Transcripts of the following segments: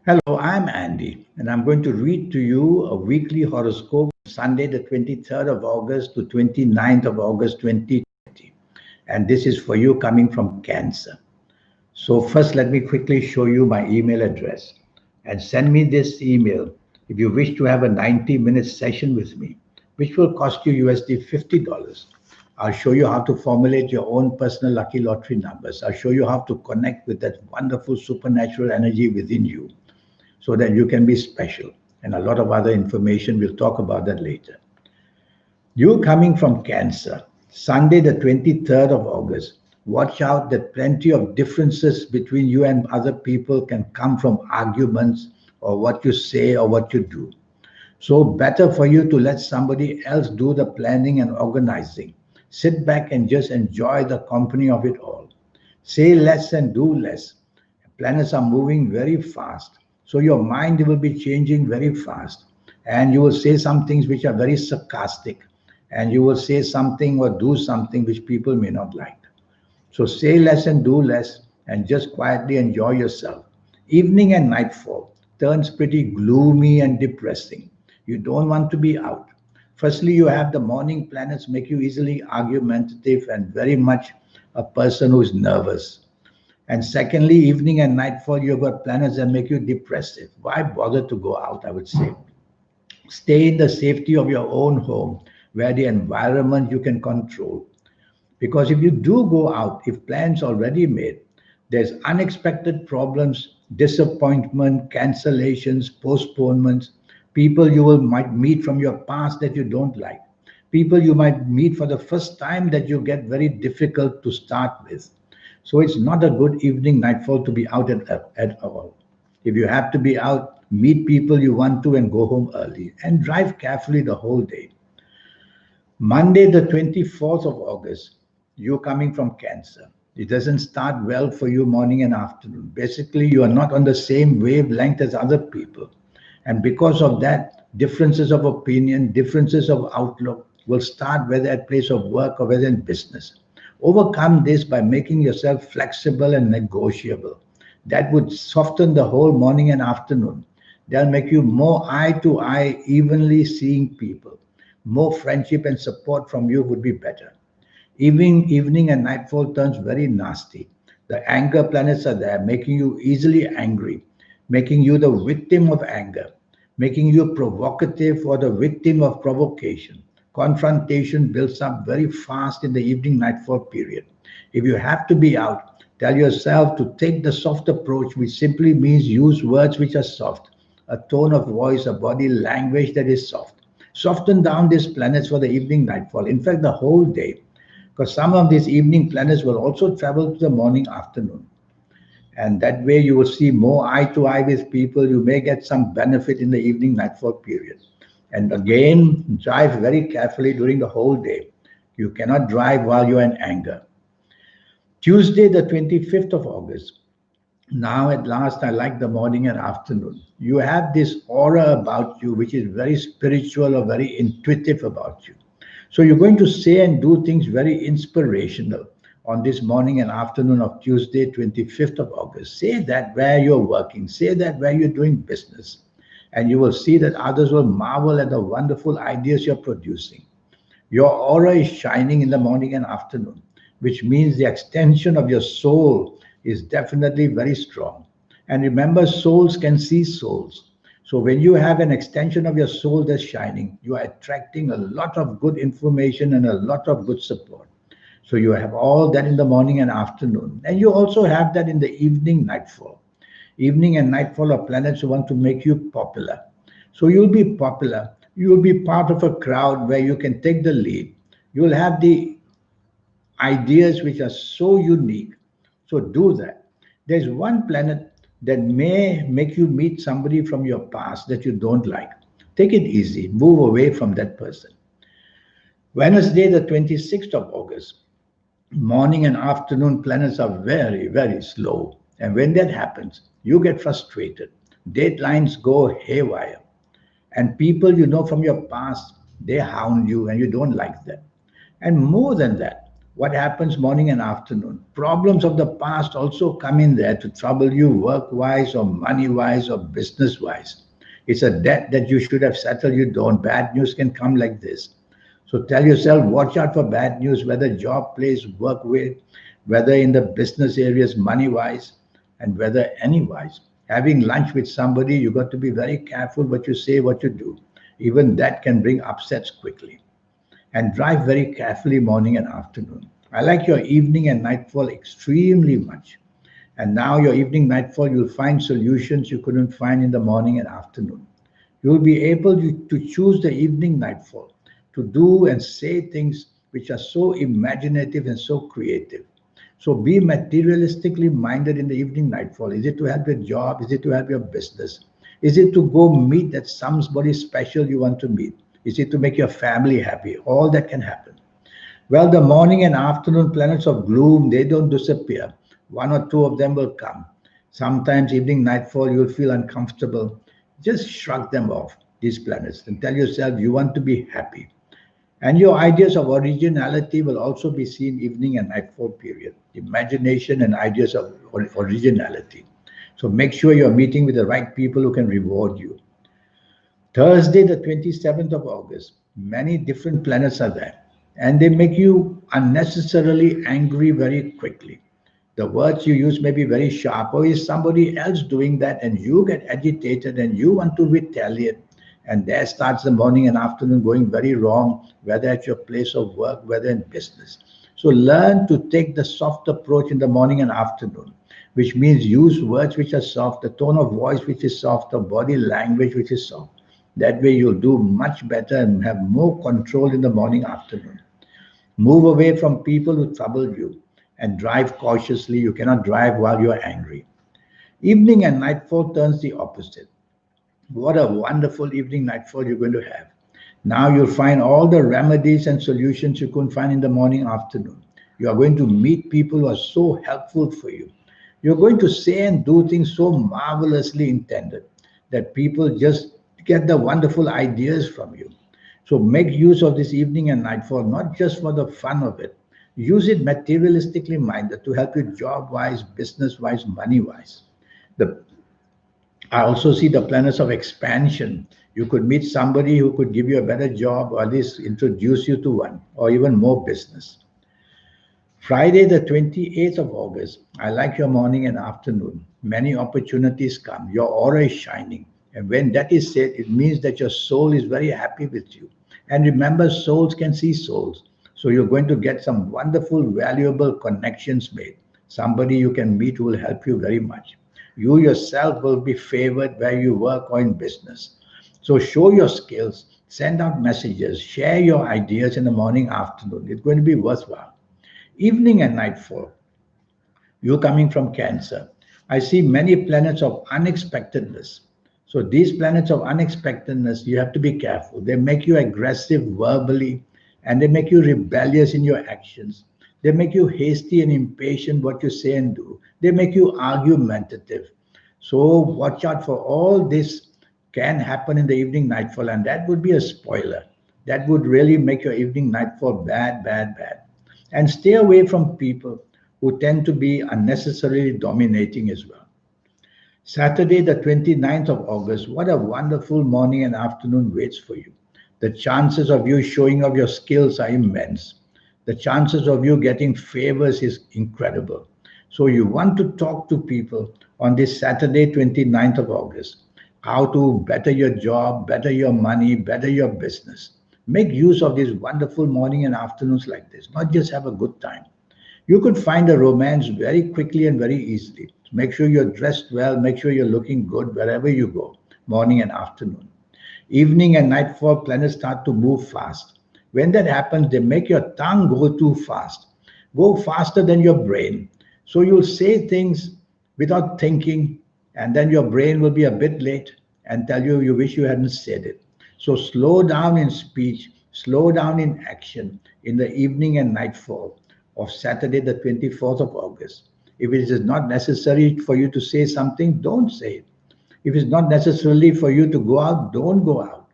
Hello, I'm Andy, and I'm going to read to you a weekly horoscope Sunday, the 23rd of August to 29th of August 2020. And this is for you coming from Cancer. So, first, let me quickly show you my email address and send me this email if you wish to have a 90-minute session with me, which will cost you USD $50. I'll show you how to formulate your own personal lucky lottery numbers. I'll show you how to connect with that wonderful supernatural energy within you so that you can be special. And a lot of other information, we'll talk about that later. You coming from Cancer, Sunday, the 23rd of August, watch out that plenty of differences between you and other people can come from arguments or what you say or what you do. So, better for you to let somebody else do the planning and organizing. Sit back and just enjoy the company of it all. Say less and do less. Planets are moving very fast. So your mind will be changing very fast. And you will say some things which are very sarcastic. And you will say something or do something which people may not like. So say less and do less and just quietly enjoy yourself. Evening and nightfall turns pretty gloomy and depressing. You don't want to be out. Firstly, you have the morning planets make you easily argumentative and very much a person who is nervous. And secondly, evening and nightfall, you've got planets that make you depressive. Why bother to go out, I would say? Stay in the safety of your own home where the environment you can control. Because if you do go out, if plans already made, there's unexpected problems, disappointment, cancellations, postponements, people you will might meet from your past that you don't like, people you might meet for the first time that you get very difficult to start with. So it's not a good evening nightfall to be out at all. If you have to be out, meet people you want to and go home early and drive carefully the whole day. Monday, the 24th of August, you coming from Cancer. It doesn't start well for you morning and afternoon. Basically, you are not on the same wavelength as other people. And because of that, differences of opinion, differences of outlook will start whether at place of work or whether in business. Overcome this by making yourself flexible and negotiable. That would soften the whole morning and afternoon. They'll make you more eye to eye, evenly seeing people. More friendship and support from you would be better. Evening and nightfall turns very nasty. The anger planets are there, making you easily angry, making you the victim of anger, making you provocative or the victim of provocation. Confrontation builds up very fast in the evening nightfall period. If you have to be out, tell yourself to take the soft approach, which simply means use words which are soft, a tone of voice, a body language that is soft. Soften down these planets for the evening nightfall. In fact, the whole day, because some of these evening planets will also travel to the morning afternoon. And that way you will see more eye to eye with people. You may get some benefit in the evening nightfall period. And again, drive very carefully during the whole day. You cannot drive while you're in anger. Tuesday, the 25th of August. Now, at last, I like the morning and afternoon. You have this aura about you, which is very spiritual or very intuitive about you. So, you're going to say and do things very inspirational on this morning and afternoon of Tuesday, 25th of August. Say that where you're working, say that where you're doing business, and you will see that others will marvel at the wonderful ideas you're producing. Your aura is shining in the morning and afternoon, which means the extension of your soul is definitely very strong. And remember, souls can see souls. So when you have an extension of your soul that's shining, you are attracting a lot of good information and a lot of good support. So you have all that in the morning and afternoon. And you also have that in the evening nightfall. Evening and nightfall are planets who want to make you popular. So you'll be popular. You'll be part of a crowd where you can take the lead. You'll have the ideas which are so unique. So do that. There's one planet that may make you meet somebody from your past that you don't like. Take it easy. Move away from that person. Wednesday, the 26th of August. Morning and afternoon planets are very, very slow. And when that happens, you get frustrated. Deadlines go haywire. And people you know from your past, they hound you and you don't like that. And more than that, What happens morning and afternoon? Problems of the past also come in there to trouble you work wise or money wise or business wise. It's a debt that you should have settled, you don't. Bad news can come like this. So tell yourself, watch out for bad news, whether job, place, work with, whether in the business areas, money wise, and whether any wise. Having lunch with somebody, you got to be very careful what you say, what you do. Even that can bring upsets quickly. And drive very carefully morning and afternoon. I like your evening and nightfall extremely much. And now your evening nightfall, you'll find solutions you couldn't find in the morning and afternoon. You'll be able to choose the evening nightfall to do and say things which are so imaginative and so creative. So be materialistically minded in the evening nightfall. Is it to help your job? Is it to help your business? Is it to go meet that somebody special you want to meet? Is it to make your family happy? All that can happen. Well, the morning and afternoon planets of gloom, they don't disappear. One or two of them will come. Sometimes evening nightfall, you'll feel uncomfortable. Just shrug them off, these planets, and tell yourself you want to be happy. And your ideas of originality will also be seen evening and nightfall period. Imagination and ideas of originality. So make sure you're meeting with the right people who can reward you. Thursday, the 27th of August, many different planets are there, and they make you unnecessarily angry very quickly. The words you use may be very sharp, or is somebody else doing that, and you get agitated and you want to retaliate. And there starts the morning and afternoon going very wrong, whether at your place of work, whether in business. So learn to take the soft approach in the morning and afternoon, which means use words which are soft, the tone of voice which is soft, the body language which is soft. That way you'll do much better and have more control in the morning, afternoon. Move away from people who trouble you and drive cautiously. You cannot drive while you're angry. Evening and nightfall turns the opposite. What a wonderful evening nightfall you're going to have. Now you'll find all the remedies and solutions you couldn't find in the morning, afternoon. You are going to meet people who are so helpful for you. You're going to say and do things so marvelously intended that people just get the wonderful ideas from you. So make use of this evening and nightfall, not just for the fun of it. Use it materialistically minded to help you job wise, business wise, money wise. The I also see the planets of expansion. You could meet somebody who could give you a better job or at least introduce you to one or even more business. Friday, the 28th of August, I like your morning and afternoon. Many opportunities come. Your aura is shining. And when that is said, it means that your soul is very happy with you. And remember, souls can see souls. So you're going to get some wonderful, valuable connections made. Somebody you can meet who will help you very much. You yourself will be favored where you work or in business. So show your skills, send out messages, share your ideas in the morning, afternoon. It's going to be worthwhile. Evening and nightfall, you coming from Cancer. I see many planets of unexpectedness. So these planets of unexpectedness, you have to be careful. They make you aggressive verbally and they make you rebellious in your actions. They make you hasty and impatient what you say and do. They make you argumentative. So watch out for all this can happen in the evening nightfall, and that would be a spoiler. That would really make your evening nightfall bad, bad, bad. And stay away from people who tend to be unnecessarily dominating as well. Saturday, the 29th of August, what a wonderful morning and afternoon waits for you. The chances of you showing off your skills are immense. The chances of you getting favors is incredible. So you want to talk to people on this Saturday, 29th of August, how to better your job, better your money, better your business. Make use of these wonderful morning and afternoons like this, not just have a good time. You could find a romance very quickly and very easily. Make sure you're dressed well, make sure you're looking good wherever you go, morning and afternoon. Evening and nightfall, planets start to move fast. When that happens, they make your tongue go too fast, go faster than your brain. So you'll say things without thinking, and then your brain will be a bit late and tell you you wish you hadn't said it. So slow down in speech, slow down in action in the evening and nightfall of Saturday, the 24th of August. If it is not necessary for you to say something, don't say it. If it's not necessarily for you to go out, don't go out.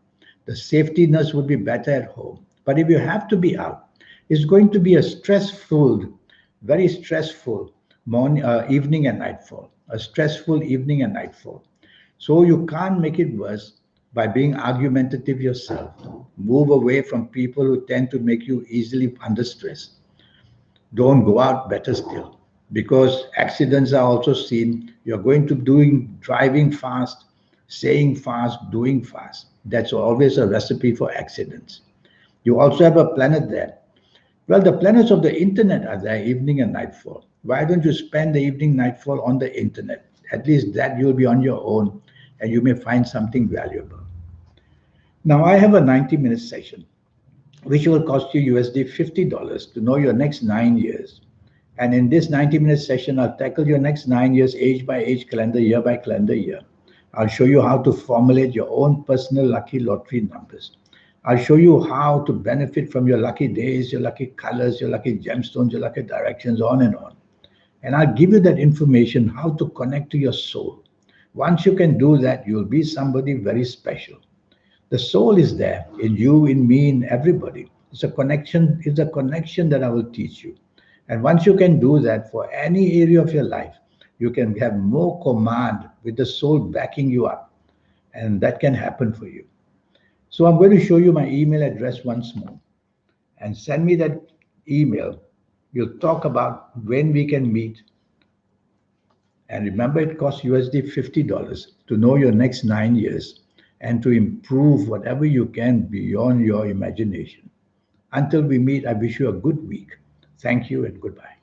The safety nurse would be better at home. But if you have to be out, It's going to be a stressful, very stressful morning, evening and nightfall, a stressful evening and nightfall. So you can't make it worse by being argumentative yourself. Move away from people who tend to make you easily under stress. Don't go out, better still, because accidents are also seen. You're going to doing driving fast, saying fast, doing fast. That's always a recipe for accidents. You also have a planet there. Well, the planets of the internet are there, evening and nightfall. Why don't you spend the evening nightfall on the internet? At least that you'll be on your own and you may find something valuable. Now, I have a 90-minute session which will cost you USD $50 to know your next 9 years. And in this 90-minute session, I'll tackle your next 9 years, age by age, calendar year by calendar year. I'll show you how to formulate your own personal lucky lottery numbers. I'll show you how to benefit from your lucky days, your lucky colors, your lucky gemstones, your lucky directions, on and on. And I'll give you that information how to connect to your soul. Once you can do that, you'll be somebody very special. The soul is there in you, in me, in everybody. It's a connection that I will teach you. And once you can do that for any area of your life, you can have more command with the soul backing you up. And that can happen for you. So I'm going to show you my email address once more. And send me that email. We'll talk about when we can meet. And remember, it costs USD $50 to know your next 9 years and to improve whatever you can beyond your imagination. Until we meet, I wish you a good week. Thank you and goodbye.